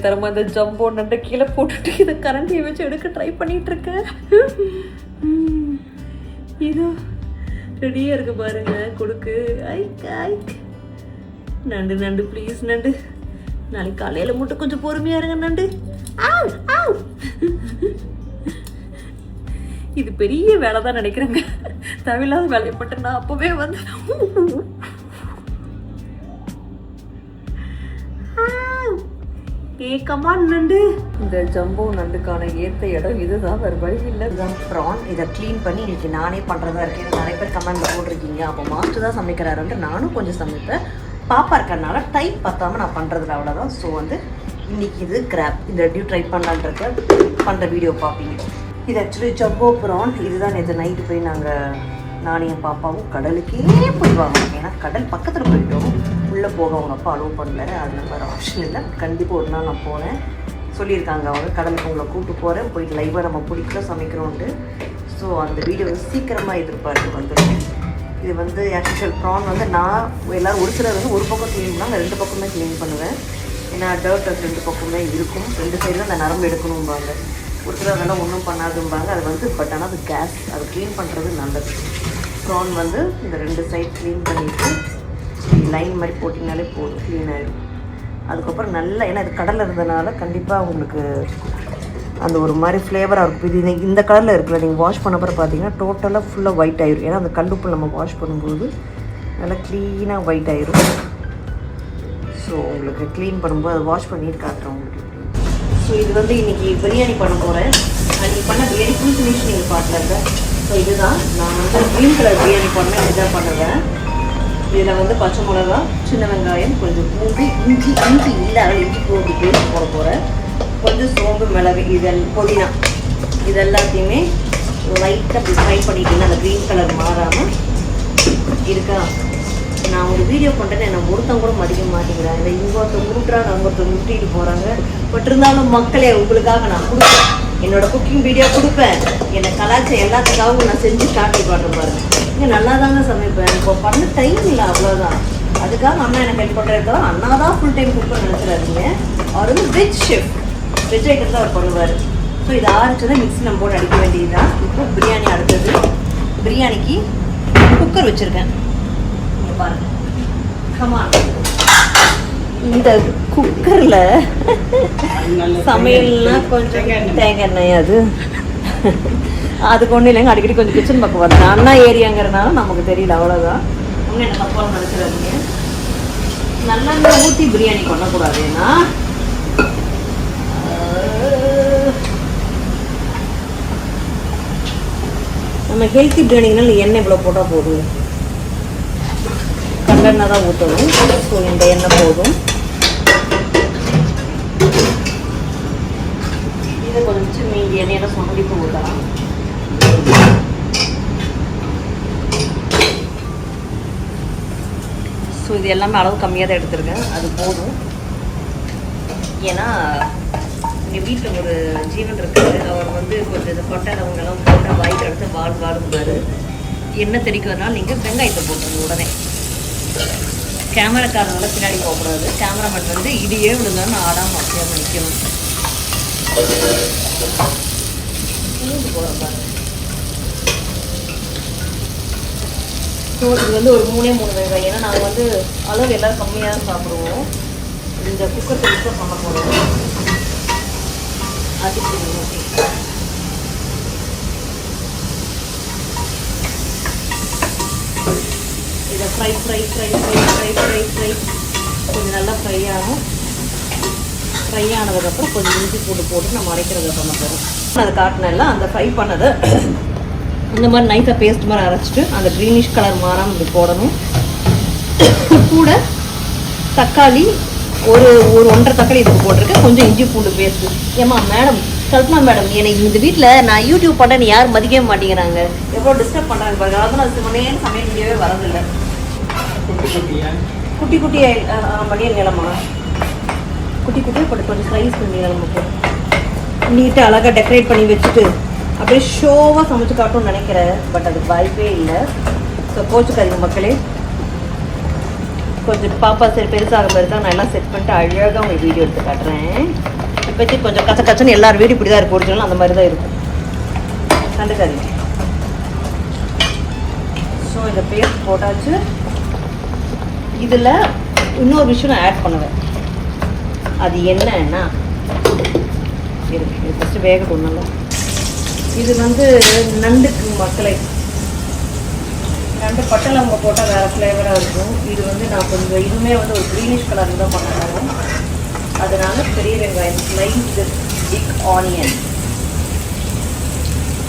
தரமா அந்த ஜம்போ நண்டை கீழே போட்டுட்டு இதை கரண்டியை வச்சு எடுக்க ட்ரை பண்ணிட்டு இருக்கேன். இதோ ரெடியாக இருக்கு பாருங்க கொடுக்கு. ஐக் நண்டு நண்டு ப்ளீஸ் நண்டு, நாளைக்கு காலையில் மட்டும் கொஞ்சம் பொறுமையாக இருங்க நண்டு. இது பெரிய வேலை தான் நினைக்கிறேங்க. தேவையில்லாத வேலையப்பட்டு நான் அப்பவே வந்து கமான் நண்டு. இந்த ஜம்போ நண்டுக்கான ஏற்ற இடம் இதுதான், வேறு வழி இல்லை. இதுதான் ப்ரான். இதை க்ளீன் பண்ணி இன்னைக்கு நானே பண்ணுறதா இருக்கேன். நிறைய பேர் கமெண்ட்ல போட்டிருக்கீங்க, அப்போ மாஸ்டர் தான் சமைக்கிறாருன்ட்டு நானும் கொஞ்சம் சமைப்பேன். பாப்பா இருக்கிறதுனால டைம் பார்த்தாம நான் பண்ணுறதுல அவ்வளோதான். ஸோ வந்து இன்னைக்கு இது கிராப், இந்த ரெடியூ ட்ரை பண்ணலான்ட்டு பண்ணுற வீடியோ பார்ப்பீங்க. இது ஆக்சுவலி ஜம்போ ப்ரான். இதுதான் நேற்று நைட்டு போய் நானும் என் பாப்பாவும் கடலுக்கே போய் வாங்கணும். ஏன்னா கடல் பக்கத்தில் போயிட்டோம், உள்ளே போக அவங்க அப்பா அலோவ் பண்ணல. அது நம்ம ஆப்ஷன் இல்லை. கண்டிப்பாக ஒரு நாள் நான் போனேன், சொல்லியிருக்காங்க அவங்க கடலுக்கு உங்களை கூப்பிட்டு போகிறேன், போயிட்டு லைவாக நம்ம பிடிக்கல சமைக்கிறோன்ட்டு. ஸோ அந்த வீடியோ வந்து சீக்கிரமாக எதிர்பார்த்து வந்துடும். இது வந்து ஆக்சுவல் ப்ரான் வந்து நான் எல்லோரும் ஒரு சிலர் வந்து ஒரு பக்கம் க்ளீன் பண்ணால் ரெண்டு பக்கமே க்ளீன் பண்ணுவேன். ஏன்னா டர்ட் அது ரெண்டு பக்கமே இருக்கும், ரெண்டு சைடில் அந்த நரம்பு எடுக்கணும்பாங்க. ஒரு சிலர் அதெல்லாம் ஒன்றும் பண்ணாதும்பாங்க. அது வந்து பட் ஆனால் அது கேஸ், அது க்ளீன் பண்ணுறது நல்லது. ப்ரான் வந்து இந்த ரெண்டு சைட் க்ளீன் பண்ணிவிட்டு லைன் மாதிரி போட்டிங்கனாலே போதும், க்ளீன் ஆகிடும். அதுக்கப்புறம் நல்லா, ஏன்னா இது கடலில் இருந்ததுனால கண்டிப்பாக உங்களுக்கு அந்த ஒரு மாதிரி ஃப்ளேவராக இருக்கும். இது இந்த கலரில் இருக்குல்ல, நீங்கள் வாஷ் பண்ண பிறகு பார்த்தீங்கன்னா டோட்டலாக ஃபுல்லாக ஒயிட் ஆயிடும். ஏன்னா அந்த கல்லுப்பு நம்ம வாஷ் பண்ணும்போது நல்லா க்ளீனாக ஒயிட் ஆயிடும். ஸோ உங்களுக்கு க்ளீன் பண்ணும்போது அதை வாஷ் பண்ணிட்டு காட்டுறேன் உங்களுக்கு. ஸோ இது வந்து இன்றைக்கி பிரியாணி பண்ண போகிறேன். அன்றைக்கி பண்ண பிரியாணி ஃபுல் ஃபினிஷ் நீங்கள் பார்க்கலாங்க. ஸோ இதுதான் நான் வந்து க்ரீன் கலர் பிரியாணி பண்ணேன், இதுதான் பண்ணுவேன். இதில் வந்து பச்சை மிளகா, சின்ன வெங்காயம், கொஞ்சம் பூண்டு, இஞ்சி இல்லை அதில் இஞ்சி பூண்டு பேஸ்ட் போட போகிறேன். கொஞ்சம் சோம்பு, மிளகு, புதினா, இது எல்லாத்தையுமே லைட்டாக அப்படி ஃப்ரை பண்ணிட்டீங்கன்னா அந்த க்ரீன் கலர் மாறாமல் இருக்கா. நான் ஒரு வீடியோ பண்ணுறேன்னு என்னை ஒருத்தங்க கூட மதிக்க மாட்டேங்கிறாங்க. இந்த இங்கே ஒருத்தர் முட்டுறாங்க, அங்கே ஒருத்தர் முட்டிட்டு போகிறாங்க. பட் இருந்தாலும் மக்களே உங்களுக்காக நான் கொடுப்பேன், என்னோடய குக்கிங் வீடியோ கொடுப்பேன். என்னை கலாச்ச எல்லாத்துக்காகவும் நான் செஞ்சு காட்டி பாடுறேன் பாருங்க. இங்கே நல்லா தாங்க சமைப்பேன், இப்போ பண்ண டைம் இல்லை அவ்வளோதான். அதுக்காக அண்ணா எனக்கு ஹெல்ப் பண்ணுறதுக்காக அண்ணா தான் ஃபுல் டைம் குக் நினச்சிடாதீங்க. அவர் வந்து வெஜ் ஷெஃப், வெஜ் ஐட்டம் தான் அவர் பண்ணுவார். ஸோ இதை ஆரம்பிச்சதான் மிக்ஸி நம்ம போட்டு அடிக்க வேண்டியது தான். இப்போ பிரியாணி அடுத்தது. பிரியாணிக்கு குக்கர் வச்சுருக்கேன் பாருங்க. கமான், இந்த குக்கரில் சமையல்னால் கொஞ்சம் தேங்காய் எண்ணெய் அதுக்கு ஒன்றும் இல்லைங்க. அடிக்கடி கொஞ்சம் கிச்சன் பக்கம் வரேன், அண்ணா ஏரியாங்கிறதுனால நமக்கு தெரியல, அவ்வளோதான். அவங்க என்ன தப்பாக நினச்சிடாதீங்க. நல்லெண்ணெய் ஊற்றி பிரியாணி பண்ணக்கூடாது. ஏன்னா நம்ம ஹெல்த்தி பிரியாணினால எண்ணெய் இவ்வளோ போட்டால் போதும், கடலெண்ணெய் தான் ஊற்றணும். ஸோ இந்த எண்ணெய் போதும். இதை கொஞ்சம் மீதி எண்ணெயோட சொன்னடிப்பு ஊற்றலாம். ஸோ இது எல்லாமே அளவு கம்மியாக தான் எடுத்துருக்கேன், அது போதும். ஏன்னா எங்கள் வீட்டில் ஒரு ஜீவன் இருக்குது, அவர் வந்து கொஞ்சம் இந்த கொட்டை அவங்கெல்லாம் போட்டு வாய்க்கு எடுத்து வாடுவாரு. எண்ணெய் தெளிக்கிறதுனால நீங்கள் வெங்காயத்தை போட்டுருங்க உடனே. கேமராக்காரனால பின்னாடி போகக்கூடாது, கேமராமேன் வந்து இடியே விழுந்தாலும் நான் ஆடாமல் அப்படியே நிற்கணும். பூண்டு போகிறோம் பாருங்க. ஸோ இது வந்து ஒரு 3 வெங்காயம். ஏன்னா நாங்கள் வந்து அளவு எல்லோரும் கம்மியாக தான் சாப்பிடுவோம். இந்த குக்கர் தெளிக்க பண்ண போகிறோம். அதுக்கு இதை ஃப்ரை கொஞ்சம் நல்லா ஃப்ரை ஆகும். ஃப்ரை ஆனதுக்கப்புறம் கொஞ்சம் இஞ்சி பூண்டு போட்டு நம்ம அரைக்கிறத பண்ண போகிறோம். அதை காட்டினல அந்த ஃப்ரை பண்ணதை இந்த மாதிரி நைஸாக பேஸ்ட் மாதிரி அரைச்சிட்டு அந்த க்ரீனிஷ் கலர் மாறாமல் இப்படி போடணும். கூட தக்காளி ஒரு 1.5 தக்காளி இதுக்கு போட்டிருக்கேன். கொஞ்சம் இஞ்சி பூண்டு பேஸ்ட்டு. ஏம்மா மேடம், கல்பனா மேடம், எனக்கு இந்த வீட்டில் நான் யூடியூப் பண்ண நீ யாரும் மதிக்கவே மாட்டேங்கிறாங்க, எவ்வளோ டிஸ்டர்ப் பண்ணுறாங்க பாருங்க. அதனால அது முன்னேன்னு சமையல் வீடியோவே வரதில்லை. குட்டி மணியன் நிலமா குட்டி போட்டு கொஞ்சம் ஸ்லைஸ் பண்ணி நிலமுக்கு நீட்டாக அழகாக டெக்கரேட் பண்ணி வச்சுட்டு அப்படியே ஷோவாக சமைச்சு காட்டணும்னு நினைக்கிறேன். பட் அதுக்கு வாய்ப்பே இல்லை. ஸோ கோச்சுக்காதீங்க மக்களே. கொஞ்சம் பாப்பா சரி பெருசாக நான் எல்லாம் செட் பண்ணிட்டு அழகாக உங்களுக்கு வீடியோ எடுத்து காட்டுறேன். இப்போதைக்கு கொஞ்சம் கச்சன்னு எல்லாரும் வீடு இப்படி தான் இருக்கும், ஒரிஜினல் அந்த மாதிரி தான் இருக்கும், கண்டுக்காதீங்க. ஸோ இந்த பேஸ்ட் போட்டாச்சு. இதில் இன்னொரு விஷயம் நான் ஆட் பண்ணுவேன். அது என்னன்னா இருக்கு, ஃபஸ்ட்டு வேகட்டும் நல்லா. இது வந்து நண்டுக்கு மக்களை நண்டு பட்டை அவங்க போட்டால் வேறு ஃப்ளேவராக இருக்கும். இது வந்து நான் கொஞ்சம் இதுவுமே வந்து ஒரு க்ரீனிஷ் கலர் தான் பண்ணுறோம். அதனால பெரிய வெங்காயம் ஸ்லைஸ்டு பிக் ஆனியன்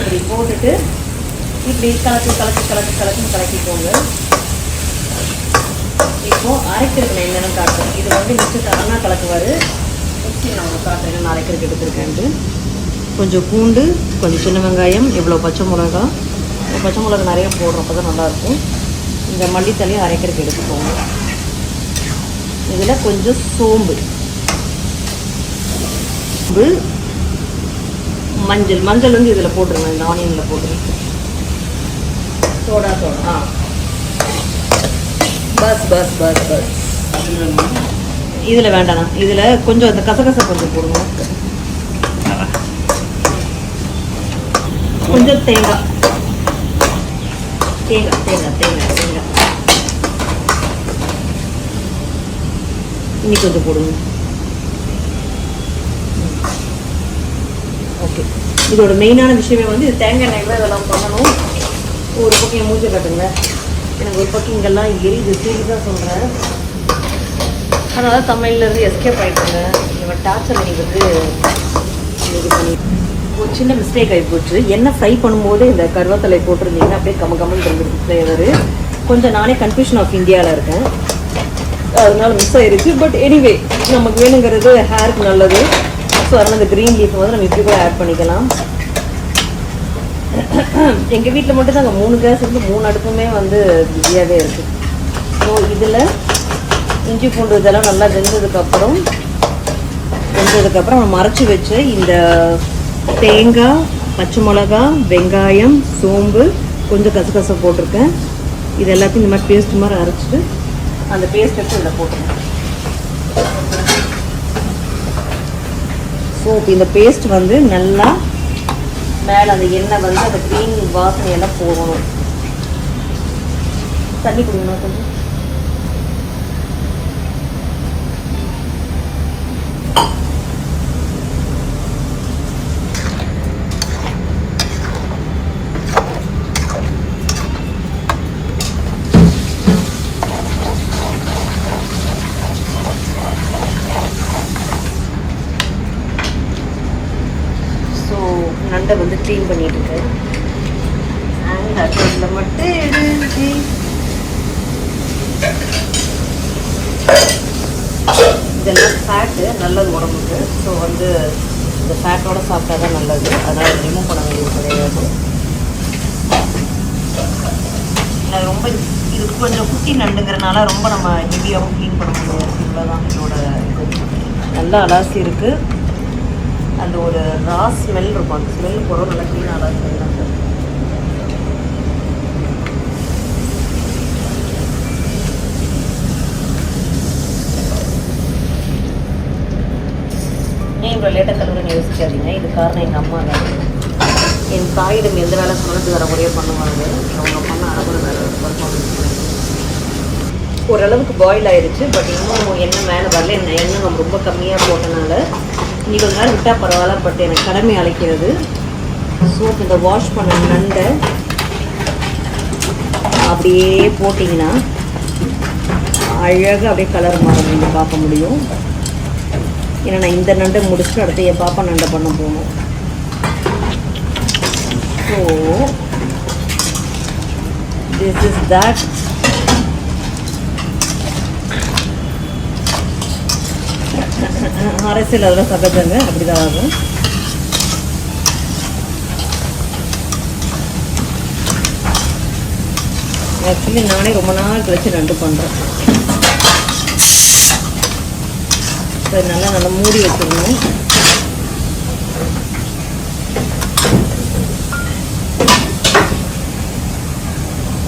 இப்படி போட்டுட்டு இப்படி கலக்கிக்கோங்க. இப்போது அரைக்கிறதுக்கு நான் என்னென்னு காட்டுறேன். இது வந்து மிக்சர் அண்ணா கலக்குவார். மிக்சி நான் உங்களுக்கு காட்டுறேன் நான் அரைக்கிறதுக்கு எடுத்துருக்கேன்ட்டு. கொஞ்சம் பூண்டு, கொஞ்சம் சின்ன வெங்காயம், இவ்வளோ பச்சை மிளகா. பச்சை மிளகா நிறைய போடுறோம், அப்போ தான் நல்லாயிருக்கும். இந்த மல்லித்தலையும் அரைக்கிறதுக்கு எடுத்துக்கோங்க. இதில் கொஞ்சம் சோம்பு, மஞ்சள் வந்து இதில் போட்டுருங்க, இந்த ஆனியனில் போட்டுருங்க. சோடா பஸ் இதில் வேண்டாண்ணா. இதில் கொஞ்சம் இந்த கசகசை கொஞ்சம் போடுங்க. கொஞ்சம் தேங்காய் இன்னி கொஞ்சம் போடுங்க. ஓகே, இதோட மெயினான விஷயமே வந்து இது தேங்காய் எண்ணெயில் இதெல்லாம் பண்ணணும். ஒரு பக்கம் என் மூஞ்சி கட்டுங்க, எனக்கு ஒரு பக்கம் இங்கெல்லாம் எரியுது, சீரியஸாக சொல்கிறேன். அதனால் தமிழ்லேருந்து எஸ்கேப் ஆகிட்டுங்க. இவன் டார்ச்சர் நீங்கள் வந்து இது பண்ணி ஒரு சின்ன மிஸ்டேக் ஆகி போச்சு. எண்ணெய் ஃப்ரை பண்ணும்போது இந்த கருவேத்தலை போட்டிருந்தீங்கன்னா அப்படியே கம்மன்னு இருந்துருக்கு ஃப்ளேவரு. கொஞ்சம் நானே கன்ஃபியூஷன் ஆஃப் இந்தியாவில் இருக்கேன், அதனால மிஸ் ஆயிடுச்சு. பட் எனிவே நமக்கு வேணுங்கிறது ஹேருக்கு நல்லது. ஸோ அதனால் இந்த க்ரீன் லீஃப் வந்து நம்ம இப்படி கூட ஆட் பண்ணிக்கலாம். எங்கள் வீட்டில் மட்டும் தான் அங்கே 3 கேஸ் இருக்குது, 3 அடுப்புமே வந்து பிஸியாகவே இருக்குது. ஸோ இதில் இஞ்சி பூண்டு இதெல்லாம் நல்லா வெந்ததுக்கப்புறம் நம்ம அரைச்சி வச்சு இந்த தேங்காய், பச்சை மிளகா, வெங்காயம், சோம்பு, கொஞ்சம் கசகசை போட்டிருக்கேன். இது எல்லாத்தையும் இந்த மாதிரி பேஸ்ட் மாதிரி அரைச்சிட்டு அந்த பேஸ்ட் எடுத்து இதில் போட்டுருக்கேன். ஸோ இந்த பேஸ்ட் வந்து நல்லா மேலே அந்த எண்ணெய் வந்து அந்த க்ரீன் வாசனையெல்லாம் போகணும். தண்ணி கொடுங்கண்ணா கொஞ்சம். நண்டை வந்து க்ளீன் பண்ணிட்டு இருக்கேன். அண்ட் அதில் மட்டும் எடுத்து இதெல்லாம் ஃபேட்டு நல்லது உடம்புக்கு. ஸோ வந்து இந்த ஃபேட்டோட சாப்பிட்டா தான் நல்லது, அதனால் ரிமூவ் பண்ண வேண்டியது கிடையாது. ரொம்ப இது கொஞ்சம் குட்டி நண்டுங்கிறனால ரொம்ப நம்ம ஹெவியாகவும் க்ளீன் பண்ண முடியாது. இவ்வளோதான் இதோட இது. நல்லா அலாசி இருக்குது. அந்த ஒரு ரா ஸ்மெல் இருக்கும், அந்த ஸ்மெல் போகிறோம் நல்லா க்ளீனாக அலாசி பண்ணிடுறாங்க. ஏன் இவ்வளோ லேட்டாக கழுவுறேன்னு யோசிக்காதீங்க. இது காரணம் எங்கள் அம்மா தான். என் தாயிடம் எந்த வேலை சொன்னாலும் வர முறையாக பண்ணுவாங்க. அவங்க பண்ண அழகுற வேலை பர்ஃபார்மன்ஸ் ஓரளவுக்கு பாயில் ஆயிடுச்சு. பட் இன்னும் எண்ணெய் மேலே வரல. எண்ணெய் நம்ம ரொம்ப கம்மியாக போட்டனால இன்னைக்கு கொஞ்ச நேரம் விட்டால் பரவாயில்ல. பட் எனக்கு கடமை அழைக்கிறது. ஸோ இந்த வாஷ் பண்ண நண்டை அப்படியே போட்டிங்கன்னா அழகாக அப்படியே கலர் மாறும், நீங்கள் பார்க்க முடியும். ஏன்னா நான் இந்த நண்டை முடிச்சுட்டு அடுத்து என் பாப்பா நண்டை பண்ண போகணும். So this is that. அரசியல் அதெல்லாம் சகஜங்க, அப்படி தான் ஆகும். ஆக்சுவலி நானே ரொம்ப நாள் கழிச்சு நண்டு பண்ணுறேன். ஸோ நல்லா மூடி வச்சிடணும்.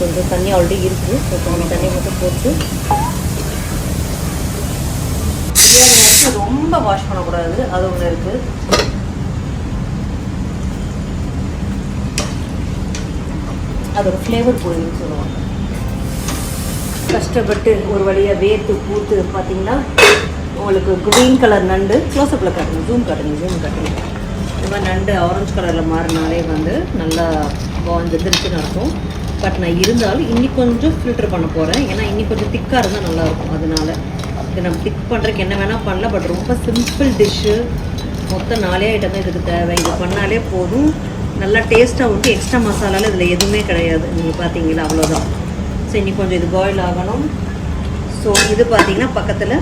கொஞ்சம் தண்ணி ஆல்ரெடி இருக்குது. ஸோ கொஞ்சம் தண்ணி மட்டும் போட்டு ரொம்ப வாஷ் பண்ணக்கூடாது, அது ஒன்று இருக்குது. அது ஒரு ஃப்ளேவர் போயிடுன்னு சொல்லுவாங்க. கஷ்டப்பட்டு ஒரு வழியாக வேர்த்து பூத்து பார்த்தீங்கன்னா உங்களுக்கு க்ரீன் கலர் நண்டு க்ளோஸ்அப்பில் காட்டுங்க, ஜூம் காட்டுங்க. இந்த மாதிரி நண்டு ஆரஞ்சு கலரில் மாறினாலே வந்து நல்லா வந்துருச்சுன்னு அர்த்தம். பட் நான் இருந்தாலும் இன்னி கொஞ்சம் ஃபில்டர் பண்ண போகிறேன். ஏன்னா இன்னி கொஞ்சம் திக்காக இருந்தால் நல்லாயிருக்கும். அதனால இது நம்ம திக் பண்ணுறதுக்கு என்ன வேணால் பண்ணலாம். பட் ரொம்ப சிம்பிள் டிஷ்ஷு. மொத்தம் 4 ஐட்டம் தான் இதுக்கு தேவை. இது பண்ணாலே போதும். நல்லா டேஸ்ட்டாக விட்டு எக்ஸ்ட்ரா மசாலாவில் இதில் எதுவுமே கிடையாது. நீங்கள் பார்த்தீங்களா, அவ்வளோதான். ஸோ இன்னி கொஞ்சம் இது பாயில் ஆகணும். ஸோ இது பார்த்தீங்கன்னா பக்கத்தில்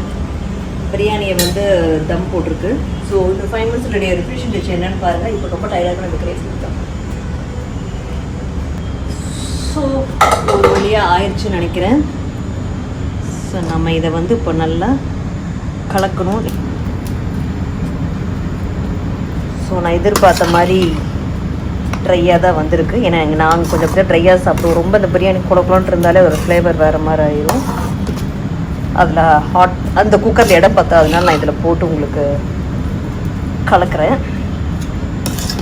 பிரியாணியை வந்து தம் போட்டிருக்கு. ஸோ இந்த 5 minutes ரெடி ஃபினிஷிங் டிஷ் என்னென்னு பாருங்கள். இப்போ ரொம்ப டயர்டாக நம்ம கிரேஸ் பண்ணிட்டோம். ஸோ ஒரு வழியாக ஆயிடுச்சுன்னு நினைக்கிறேன். ஸோ நம்ம இதை வந்து இப்போ நல்லா கலக்கணும். ஸோ நான் எதிர்பார்த்த மாதிரி ட்ரையாக தான் வந்திருக்கு. ஏன்னா நாங்கள் கொஞ்சம் அப்படியே ட்ரையாக சாப்பிடுவோம். ரொம்ப இந்த பிரியாணி குழப்பலான்ட்டு இருந்தாலே ஒரு ஃப்ளேவர் வேறு மாதிரி ஆயிடும். அதில் ஹாட் அந்த குக்கரில் இடம் பார்த்தா, அதனால நான் இதில் போட்டு உங்களுக்கு கலக்கிறேன்.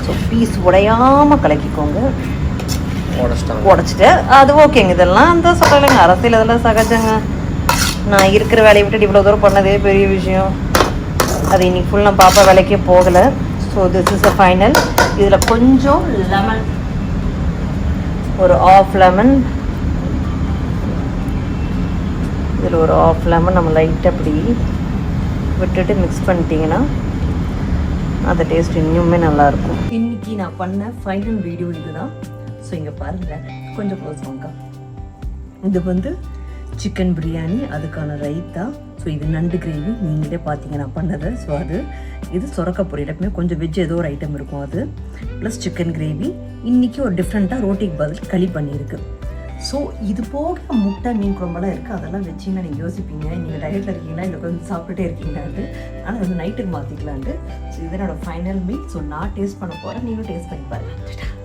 ஸோ பீஸ் உடையாமல் கலக்கிக்கோங்க. உடச்சிட்டு அது ஓகேங்க. இதெல்லாம் அந்த சொல்லலைங்க, அரசியல் இதெல்லாம் சகஜங்க. நான் இருக்கிற வேலையை விட்டுட்டு இவ்வளோ தூரம் பண்ணதே பெரிய விஷயம். அது இன்னைக்கு ஃபுல் நான் பாப்பா வேலைக்கே போகலை. So this is a final. இதில் கொஞ்சம் லெமன், ஒரு ஆஃப் லெமன், இதில் ஒரு ஆஃப் லெமன் நம்ம லைட்டாக அப்படி விட்டுட்டு மிக்ஸ் பண்ணிட்டீங்கன்னா அந்த டேஸ்ட் இன்னுமே நல்லாயிருக்கும். இன்றைக்கி நான் பண்ண ஃபைனல் வீடியோ இதுதான். ஸோ இங்கே பாருங்கள், கொஞ்சம் க்ளோஸ் வாங்க. இது வந்து சிக்கன் பிரியாணி, அதுக்கான ரைத்தா. ஸோ இது நண்டு கிரேவி, நீங்களே பார்த்தீங்க நான் பண்ணது. ஸோ அது இது சொரக்க பொரியல். எப்பவுமே கொஞ்சம் வெஜ் ஏதோ ஒரு ஐட்டம் இருக்கும் அது, ப்ளஸ் சிக்கன் கிரேவி. இன்றைக்கி ஒரு டிஃப்ரெண்ட்டாக ரோட்டிக்கு பதில் களி பண்ணியிருக்கு. ஸோ இது போக முட்டை, மீன் குழம்பெல்லாம் இருக்குது. அதெல்லாம் வச்சிங்கன்னா நீங்கள் யோசிப்பீங்க, நீங்கள் டயட்டில் இருக்கீங்களா இல்லை கொஞ்சம் சாப்பிட்டுட்டே இருக்கீங்களான்ட்டு. ஆனால் அது நைட்டுக்கு மாற்றிக்கலான்ட்டு. ஸோ இது என்னோடய ஃபைனல் மீல். ஸோ நான் டேஸ்ட் பண்ண போகிறேன், நீங்களும் டேஸ்ட் பண்ணி பாருங்கள்.